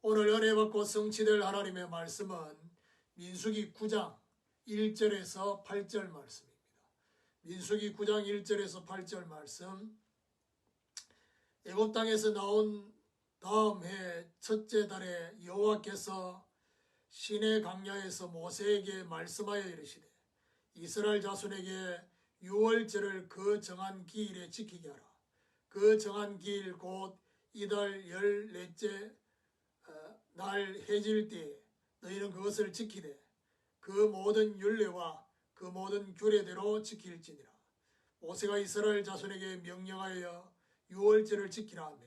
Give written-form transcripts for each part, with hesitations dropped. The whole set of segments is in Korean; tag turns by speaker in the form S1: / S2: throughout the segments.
S1: 오늘 은혜 받고 성취될 하나님의 말씀은 민수기 9장 1절에서 8절 말씀입니다. 민수기 9장 1절에서 8절 말씀. 애굽 땅에서 나온 다음 해 첫째 달에 여호와께서 시내 광야에서 모세에게 말씀하여 이르시되 이스라엘 자손에게 유월절을 그 정한 기일에 지키게 하라. 그 정한 기일 곧 이달 14째 날 해질 때에 너희는 그것을 지키되 그 모든 율례와 그 모든 규례대로 지킬지니라. 모세가 이스라엘 자손에게 명령하여 유월절을 지키라 하며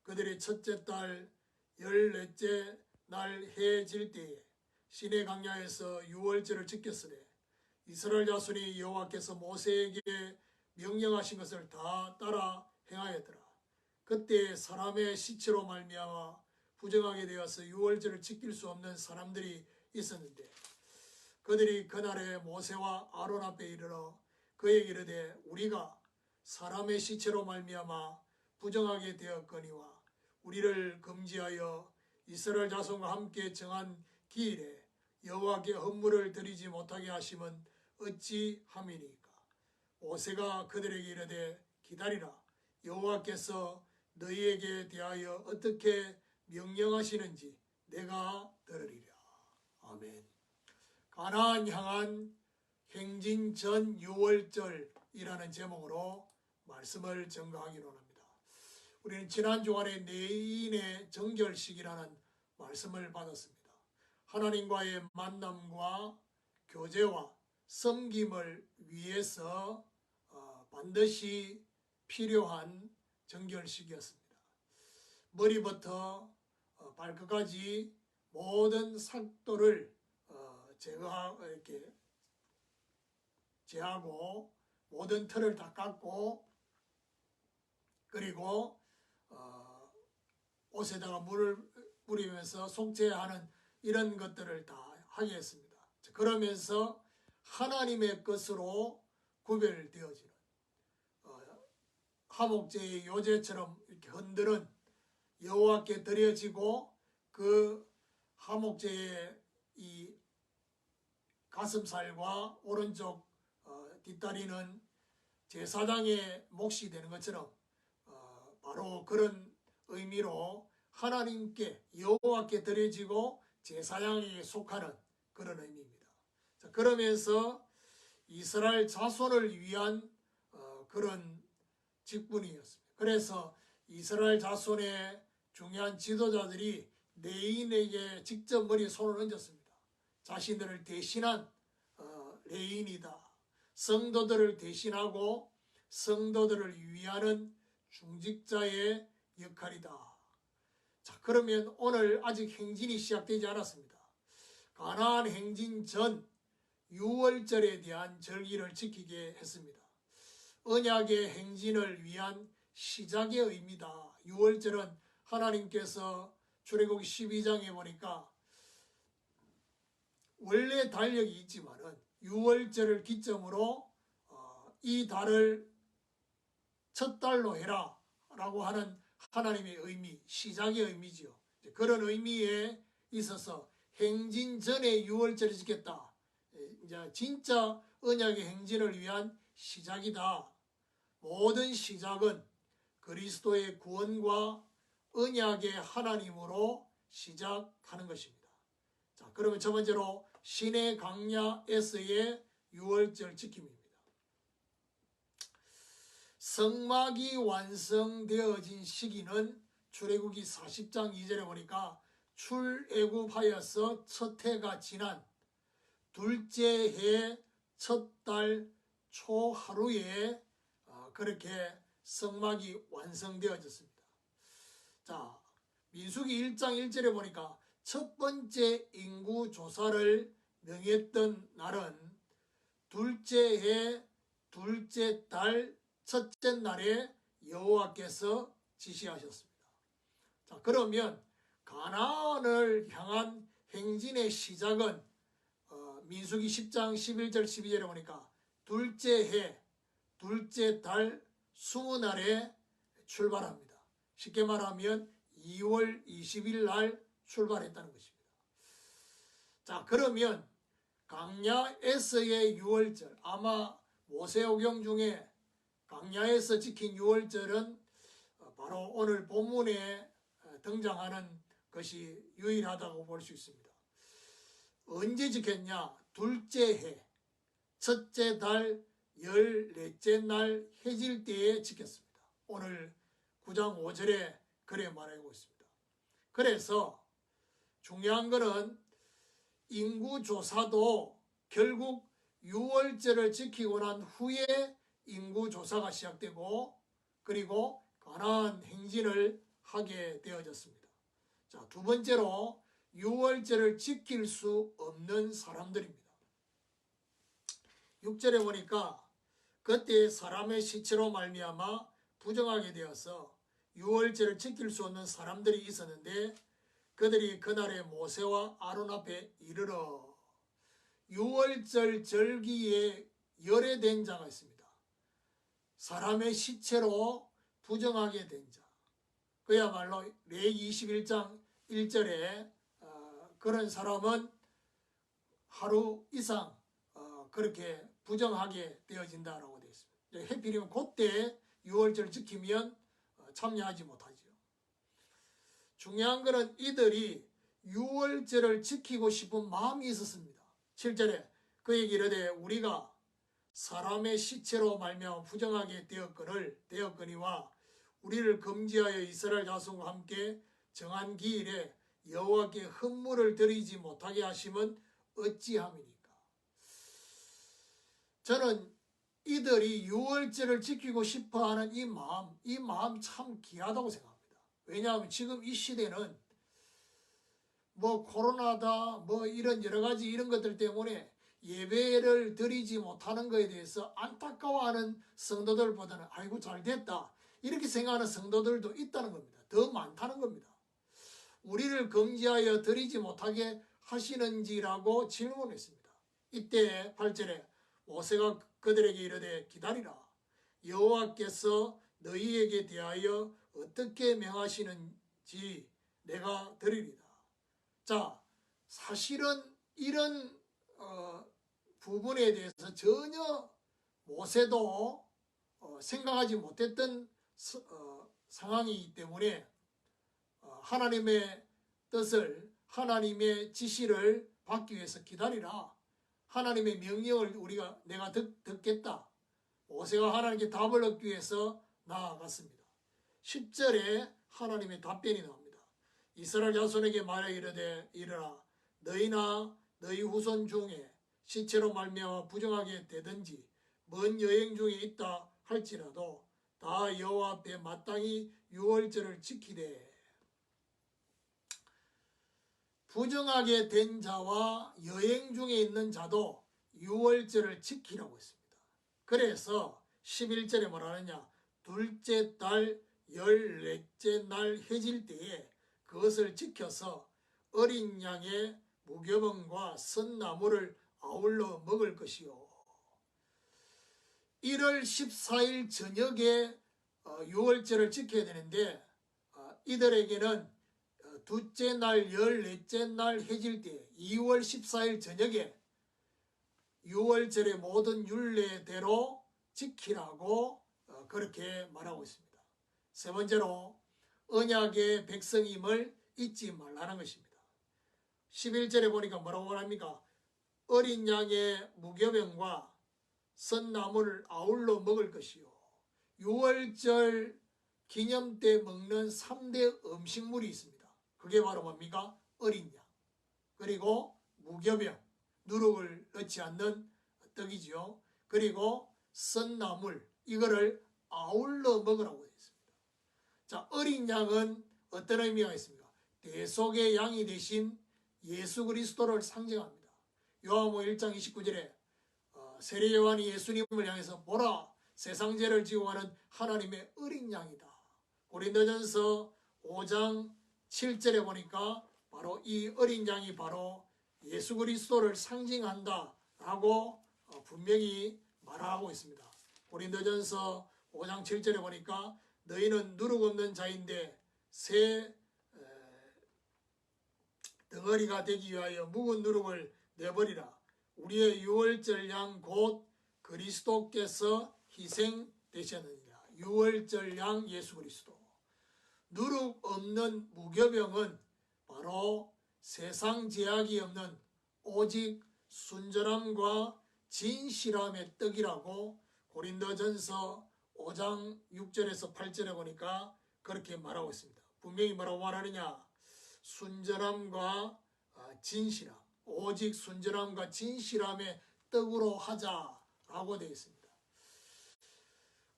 S1: 그들이 첫째 달 14째 날 해질 때에 시내 광야에서 유월절을 지켰으되 이스라엘 자손이 여호와께서 모세에게 명령하신 것을 다 따라 행하였더라. 그때 사람의 시체로 말미암아 부정하게 되어서 유월절을 지킬 수 없는 사람들이 있었는데 그들이 그날에 모세와 아론 앞에 이르러 그에게 이르되 우리가 사람의 시체로 말미암아 부정하게 되었거니와 우리를 금지하여 이스라엘 자손과 함께 정한 기일에 여호와께 헌물을 드리지 못하게 하심은 어찌함이니까. 모세가 그들에게 이르되 기다리라. 여호와께서 너희에게 대하여 어떻게 명령하시는지 내가 들으리라. 아멘. 가나안 향한 행진 전 유월절이라는 제목으로 말씀을 전가하기로 합니다. 우리는 지난 주간에 내인의 정결식이라는 말씀을 받았습니다. 하나님과의 만남과 교제와 섬김을 위해서 반드시 필요한 정결식이었습니다. 머리부터 발끝까지 모든 삭도를 제하고 모든 털을 다 깎고 그리고 옷에다가 물을 뿌리면서 속죄하는 이런 것들을 다 하게 했습니다. 그러면서 하나님의 것으로 구별되어지는 화목제의 요제처럼 이렇게 흔드는 여호와께 드려지고 그 화목제의 이 가슴살과 오른쪽 뒷다리는 제사장의 몫이 되는 것처럼 바로 그런 의미로 하나님께 여호와께 드려지고 제사장에게 속하는 그런 의미입니다. 자, 그러면서 이스라엘 자손을 위한 그런 직분이었습니다. 그래서 이스라엘 자손의 중요한 지도자들이 레인에게 직접 머리에 손을 얹었습니다. 자신들을 대신한 레인이다. 성도들을 대신하고 성도들을 위하는 중직자의 역할이다. 자, 그러면 오늘 아직 행진이 시작되지 않았습니다. 가나안 행진 전 유월절에 대한 절기를 지키게 했습니다. 언약의 행진을 위한 시작의 의미다. 유월절은 하나님께서 출애굽기 12장에 보니까 원래 달력이 있지만은 유월절을 기점으로 이 달을 첫 달로 해라 라고 하는 하나님의 의미, 시작의 의미지요. 그런 의미에 있어서 행진 전에 유월절을 지켰다. 이제 진짜 언약의 행진을 위한 시작이다. 모든 시작은 그리스도의 구원과 언약의 하나님으로 시작하는 것입니다. 자, 그러면 첫 번째로 시내 광야에서의 유월절 지킴입니다. 성막이 완성되어진 시기는 출애굽기 40장 2절에 보니까 출애굽하여서 첫 해가 지난 둘째 해 첫 달 초 하루에 그렇게 성막이 완성되어졌습니다. 자, 민수기 1장 1절에 보니까 첫 번째 인구 조사를 명했던 날은 둘째 해 둘째 달 첫째 날에 여호와께서 지시하셨습니다. 자, 그러면 가나안을 향한 행진의 시작은 민수기 10장 11절 12절에 보니까 둘째 해 둘째 달 20날에 출발합니다. 쉽게 말하면 2월 20일 날 출발했다는 것입니다. 자, 그러면 광야에서의 유월절, 아마 모세오경 중에 광야에서 지킨 유월절은 바로 오늘 본문에 등장하는 것이 유일하다고 볼 수 있습니다. 언제 지켰냐? 둘째 해, 첫째 달 14째 날 해질 때에 지켰습니다. 오늘 9장 5절에 그래 말하고 있습니다. 그래서 중요한 것은 인구조사도 결국 유월절을 지키고 난 후에 인구조사가 시작되고 그리고 가나안 행진을 하게 되어졌습니다. 자, 두 번째로 유월절을 지킬 수 없는 사람들입니다. 6절에 보니까 그때 사람의 시체로 말미암아 부정하게 되어서 유월절을 지킬 수 없는 사람들이 있었는데 그들이 그날에 모세와 아론 앞에 이르러 유월절 절기에 열애된 자가 있습니다. 사람의 시체로 부정하게 된 자. 그야말로 레위기 21장 1절에 그런 사람은 하루 이상 그렇게 부정하게 되어진다라고 되어 있습니다. 해필이면 그때 유월절 지키면 참여하지 못하죠. 중요한 것은 이들이 유월절을 지키고 싶은 마음이 있었습니다. 7절에 그에게 이르되 우리가 사람의 시체로 말미암아 부정하게 되었거니와 우리를 금지하여 이스라엘 자손과 함께 정한 기일에 여호와께 헌물을 드리지 못하게 하심은 어찌함이니까. 저는 이들이 유월절을 지키고 싶어하는 이 마음 참 귀하다고 생각합니다. 왜냐하면 지금 이 시대는 뭐 코로나다 뭐 이런 여러 가지 이런 것들 때문에 예배를 드리지 못하는 것에 대해서 안타까워하는 성도들보다는 아이고 잘 됐다 이렇게 생각하는 성도들도 있다는 겁니다. 더 많다는 겁니다. 우리를 금지하여 드리지 못하게 하시는지라고 질문했습니다. 이때 8절에 모세가 그들에게 이르되 기다리라. 여호와께서 너희에게 대하여 어떻게 명하시는지 내가 들으리다. 자, 사실은 이런 부분에 대해서 전혀 모세도 생각하지 못했던 상황이기 때문에 하나님의 뜻을 하나님의 지시를 받기 위해서 기다리라. 하나님의 명령을 내가 듣겠다. 모세가 하나님께 답을 얻기 위해서 나아갔습니다. 10절에 하나님의 답변이 나옵니다. 이스라엘 자손에게 말하여 이르되 이르라 너희나 너희 후손 중에 시체로 말미암아 부정하게 되든지 먼 여행 중에 있다 할지라도 다 여호와 앞에 마땅히 유월절을 지키되 부정하게 된 자와 여행 중에 있는 자도 유월절을 지키라고 했습니다. 그래서 11절에 뭐라 하느냐 둘째 달 14째 날 해질 때에 그것을 지켜서 어린 양의 무교병과 선나무를 아울러 먹을 것이요. 1월 14일 저녁에 유월절을 지켜야 되는데 이들에게는 둘째 날 14째 날 해질 때 2월 14일 저녁에 유월절의 모든 율례대로 지키라고 그렇게 말하고 있습니다. 세 번째로 언약의 백성임을 잊지 말라는 것입니다. 11절에 보니까 뭐라고 말합니까? 어린 양의 무교병과 선나무를 아울러 먹을 것이요. 유월절 기념 때 먹는 3대 음식물이 있습니다. 그게 바로 뭡니까? 어린 양, 그리고 무교병, 누룩을 넣지 않는 떡이지요. 그리고 선나물, 이거를 아울러 먹으라고 되어 있습니다. 자, 어린 양은 어떤 의미가 있습니까? 대속의 양이 되신 예수 그리스도를 상징합니다. 요한복음 1장 29절에 세례 요한이 예수님을 향해서 보라 세상 죄를 지고 가는 하나님의 어린 양이다. 고린도전서 5장 7절에 보니까 바로 이 어린 양이 바로 예수 그리스도를 상징한다라고 분명히 말하고 있습니다. 고린도전서 5장 7절에 보니까 너희는 누룩 없는 자인데 새 덩어리가 되기 위하여 묵은 누룩을 내버리라. 우리의 유월절 양 곧 그리스도께서 희생되셨느니라. 유월절 양 예수 그리스도. 누룩 없는 무교병은 바로 세상 제약이 없는 오직 순전함과 진실함의 떡이라고 고린도전서 5장 6절에서 8절에 보니까 그렇게 말하고 있습니다. 분명히 뭐라고 말하느냐? 순전함과 진실함, 오직 순전함과 진실함의 떡으로 하자라고 되어 있습니다.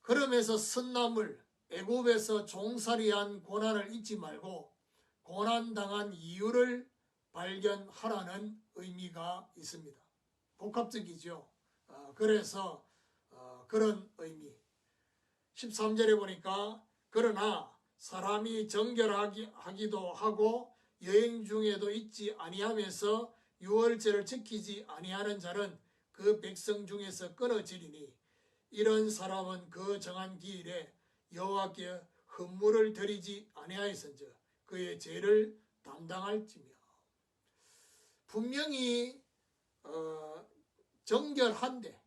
S1: 그러면서 선남을 애굽에서 종살이한 고난을 잊지 말고 고난당한 이유를 발견하라는 의미가 있습니다. 복합적이죠. 그래서 그런 의미. 13절에 보니까 그러나 사람이 정결하기도 하고 여행 중에도 잊지 아니하면서 유월절을 지키지 아니하는 자는 그 백성 중에서 끊어지리니 이런 사람은 그 정한 기일에 여호와께 헌물을 드리지 아니하였은즉 그의 죄를 담당할지며. 분명히 정결한데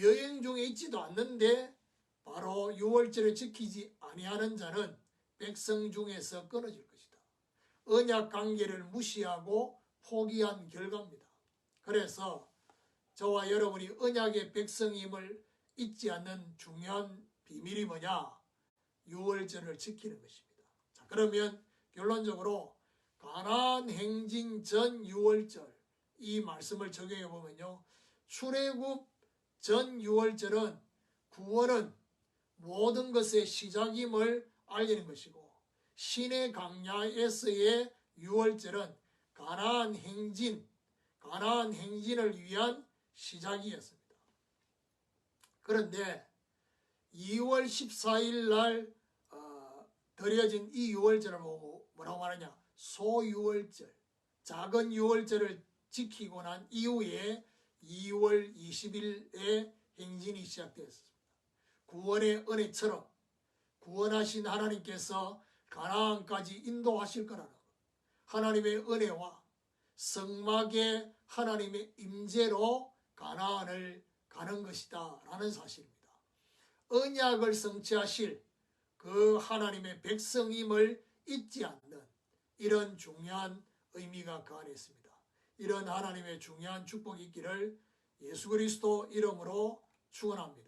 S1: 여행 중에 있지도 않는데 바로 유월절을 지키지 아니하는 자는 백성 중에서 끊어질 것이다. 언약 관계를 무시하고 포기한 결과입니다. 그래서 저와 여러분이 언약의 백성임을 잊지 않는 중요한 비밀이 뭐냐? 유월절을 지키는 것입니다. 자, 그러면 결론적으로 가나안 행진 전 유월절 이 말씀을 적용해 보면요. 출애굽 전 유월절은 구원은 모든 것의 시작임을 알리는 것이고 신의 강야에서의 유월절은 가나안 행진을 위한 시작이었습니다. 그런데 2월 14일 날 드려진 이 유월절을 보고 뭐라고 말하냐? 소유월절, 작은 유월절을 지키고 난 이후에 2월 20일에 행진이 시작되었습니다. 구원의 은혜처럼 구원하신 하나님께서 가나안까지 인도하실 거라는 것. 하나님의 은혜와 성막의 하나님의 임재로 가나안을 가는 것이다 라는 사실입니다. 언약을 성취하실 그 하나님의 백성임을 잊지 않는 이런 중요한 의미가 그 안에 있습니다. 이런 하나님의 중요한 축복이 있기를 예수 그리스도 이름으로 축원합니다.